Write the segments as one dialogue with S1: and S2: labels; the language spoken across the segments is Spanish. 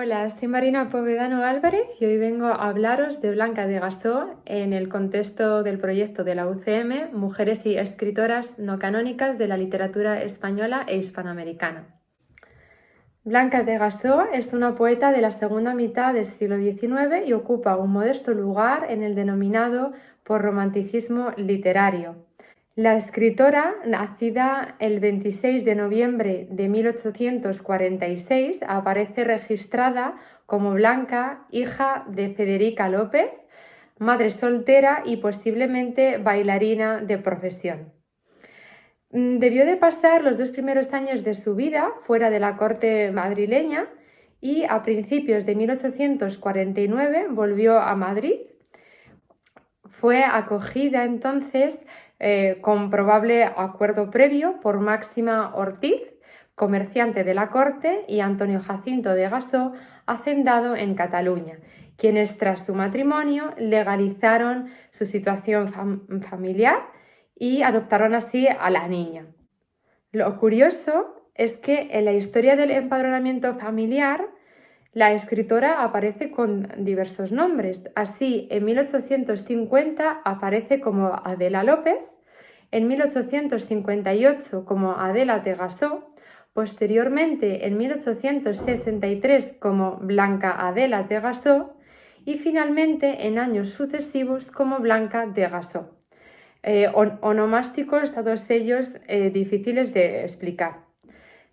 S1: Hola, soy Marina Povedano Álvarez y hoy vengo a hablaros de Blanca de Gasó en el contexto del proyecto de la UCM Mujeres y escritoras no canónicas de la literatura española e hispanoamericana. Blanca de Gasó es una poeta de la segunda mitad del siglo XIX y ocupa un modesto lugar en el denominado por romanticismo literario. La escritora, nacida el 26 de noviembre de 1846, aparece registrada como Blanca, hija de Federica López, madre soltera y posiblemente bailarina de profesión. Debió de pasar los 2 primeros años de su vida fuera de la corte madrileña y a principios de 1849 volvió a Madrid. Fue acogida entonces con probable acuerdo previo por Máxima Ortiz, comerciante de la corte, y Antonio Jacinto de Gasó, hacendado en Cataluña, quienes tras su matrimonio legalizaron su situación familiar y adoptaron así a la niña. Lo curioso es que en la historia del empadronamiento familiar la escritora aparece con diversos nombres. Así, en 1850 aparece como Adela López, en 1858 como Adela de Gasó, posteriormente en 1863 como Blanca Adela de Gasó y finalmente en años sucesivos como Blanca de Gasó. Onomásticos, todos ellos difíciles de explicar.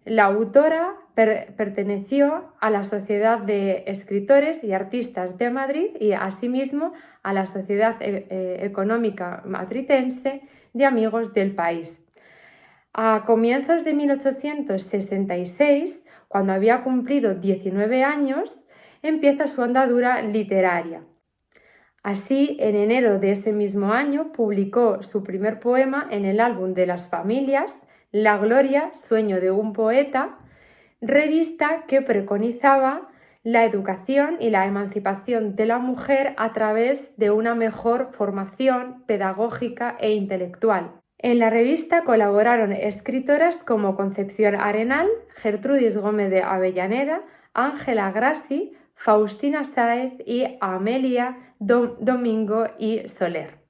S1: La autora perteneció a la Sociedad de Escritores y Artistas de Madrid y asimismo a la Sociedad Económica Matritense de Amigos del País. A comienzos de 1866, cuando había cumplido 19 años, empieza su andadura literaria. Así, en enero de ese mismo año, publicó su primer poema en el álbum de las familias, La Gloria, sueño de un poeta, revista que preconizaba la educación y la emancipación de la mujer a través de una mejor formación pedagógica e intelectual. En la revista colaboraron escritoras como Concepción Arenal, Gertrudis Gómez de Avellaneda, Ángela Grassi, Faustina Sáez y Amelia Domingo y Soler.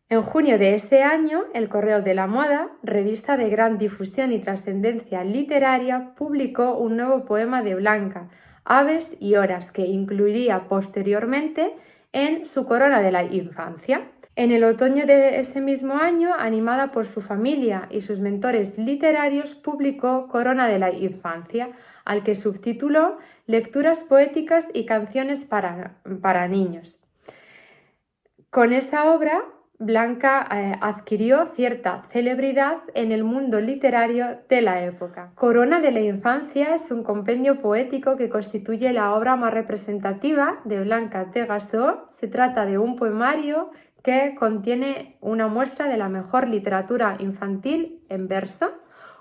S1: En junio de ese año, El Correo de la Moda, revista de gran difusión y trascendencia literaria, publicó un nuevo poema de Blanca, Aves y Horas, que incluiría posteriormente en su Corona de la Infancia. En el otoño de ese mismo año, animada por su familia y sus mentores literarios, publicó Corona de la Infancia, al que subtituló Lecturas poéticas y canciones para niños. Con esa obra, Blanca adquirió cierta celebridad en el mundo literario de la época. Corona de la Infancia es un compendio poético que constituye la obra más representativa de Blanca de Gasó. Se trata de un poemario que contiene una muestra de la mejor literatura infantil en verso,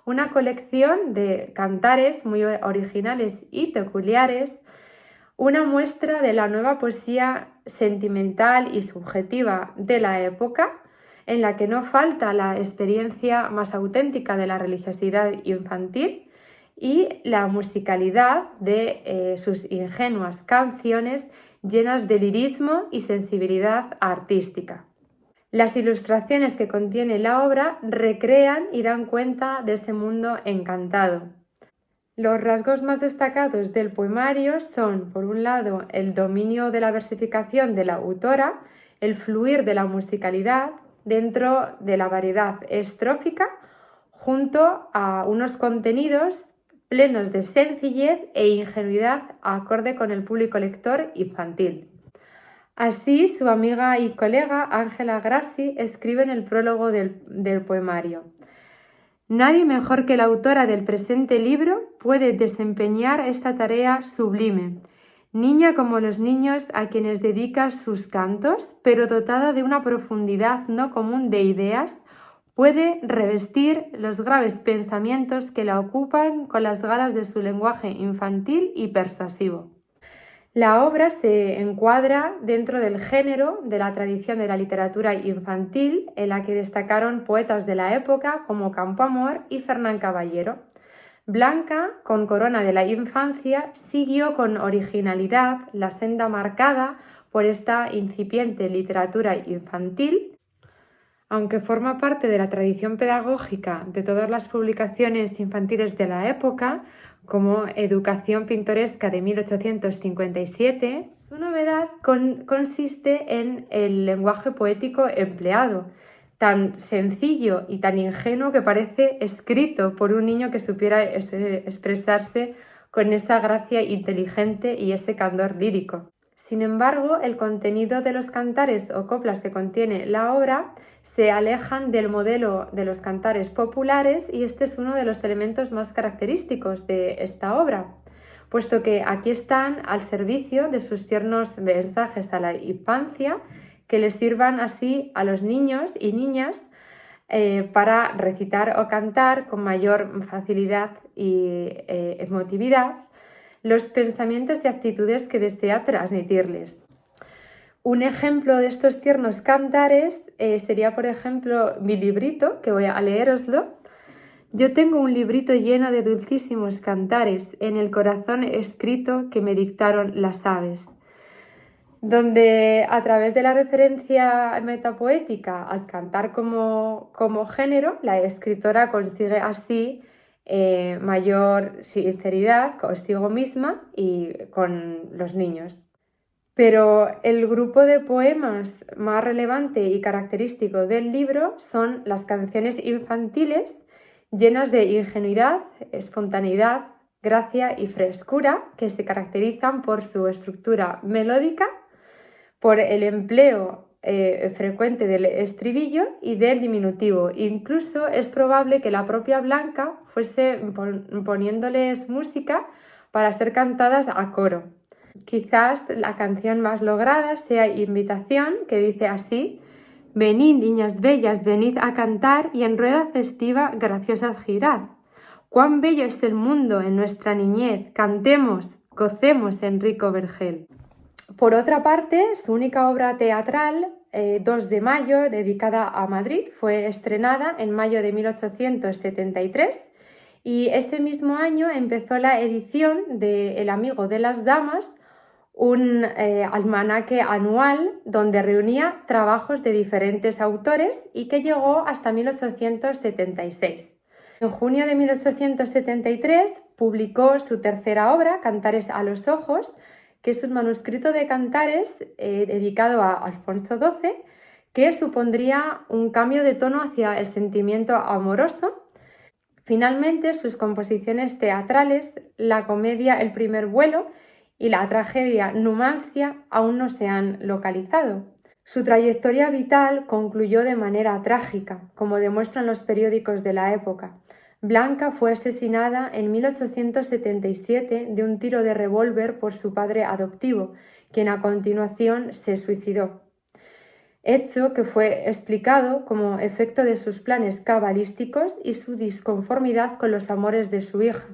S1: una colección de cantares muy originales y peculiares, una muestra de la nueva poesía sentimental y subjetiva de la época, en la que no falta la experiencia más auténtica de la religiosidad infantil y la musicalidad de sus ingenuas canciones llenas de lirismo y sensibilidad artística. Las ilustraciones que contiene la obra recrean y dan cuenta de ese mundo encantado. Los rasgos más destacados del poemario son, por un lado, el dominio de la versificación de la autora, el fluir de la musicalidad dentro de la variedad estrófica, junto a unos contenidos plenos de sencillez e ingenuidad acorde con el público lector infantil. Así, su amiga y colega Ángela Grassi escribe en el prólogo del poemario: nadie mejor que la autora del presente libro puede desempeñar esta tarea sublime. Niña como los niños a quienes dedica sus cantos, pero dotada de una profundidad no común de ideas, puede revestir los graves pensamientos que la ocupan con las galas de su lenguaje infantil y persuasivo. La obra se encuadra dentro del género de la tradición de la literatura infantil, en la que destacaron poetas de la época como Campoamor y Fernán Caballero. Blanca, con Corona de la Infancia, siguió con originalidad la senda marcada por esta incipiente literatura infantil, aunque forma parte de la tradición pedagógica de todas las publicaciones infantiles de la época, como Educación pintoresca de 1857, su novedad consiste en el lenguaje poético empleado, tan sencillo y tan ingenuo que parece escrito por un niño que supiera expresarse con esa gracia inteligente y ese candor lírico. Sin embargo, el contenido de los cantares o coplas que contiene la obra se alejan del modelo de los cantares populares y este es uno de los elementos más característicos de esta obra, puesto que aquí están al servicio de sus tiernos mensajes a la infancia que les sirvan así a los niños y niñas para recitar o cantar con mayor facilidad y emotividad los pensamientos y actitudes que desea transmitirles. Un ejemplo de estos tiernos cantares sería, por ejemplo, mi librito, que voy a leéroslo. Yo tengo un librito lleno de dulcísimos cantares, en el corazón escrito que me dictaron las aves, donde a través de la referencia metapoética al cantar como género, la escritora consigue así mayor sinceridad consigo misma y con los niños. Pero el grupo de poemas más relevante y característico del libro son las canciones infantiles llenas de ingenuidad, espontaneidad, gracia y frescura, que se caracterizan por su estructura melódica, por el empleo frecuente del estribillo y del diminutivo. Incluso es probable que la propia Blanca fuese poniéndoles música para ser cantadas a coro. Quizás la canción más lograda sea Invitación, que dice así: venid, niñas bellas, venid a cantar y en rueda festiva graciosas girad. Cuán bello es el mundo en nuestra niñez, cantemos, gocemos en rico vergel. Por otra parte, su única obra teatral, 2 de mayo, dedicada a Madrid, fue estrenada en mayo de 1873 y ese mismo año empezó la edición de El amigo de las damas, un almanaque anual donde reunía trabajos de diferentes autores y que llegó hasta 1876. En junio de 1873 publicó su tercera obra, Cantares a los ojos, que es un manuscrito de cantares dedicado a Alfonso XII, que supondría un cambio de tono hacia el sentimiento amoroso. Finalmente, sus composiciones teatrales, la comedia El primer vuelo y la tragedia Numancia, aún no se han localizado. Su trayectoria vital concluyó de manera trágica, como demuestran los periódicos de la época. Blanca fue asesinada en 1877 de un tiro de revólver por su padre adoptivo, quien a continuación se suicidó. Hecho que fue explicado como efecto de sus planes cabalísticos y su disconformidad con los amores de su hija.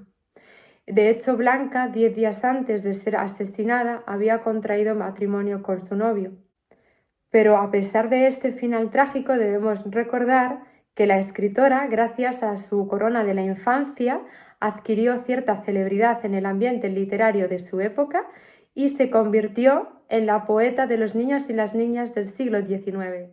S1: De hecho, Blanca, 10 días antes de ser asesinada, había contraído matrimonio con su novio. Pero a pesar de este final trágico, debemos recordar que la escritora, gracias a su Corona de la Infancia, adquirió cierta celebridad en el ambiente literario de su época y se convirtió en la poeta de los niños y las niñas del siglo XIX.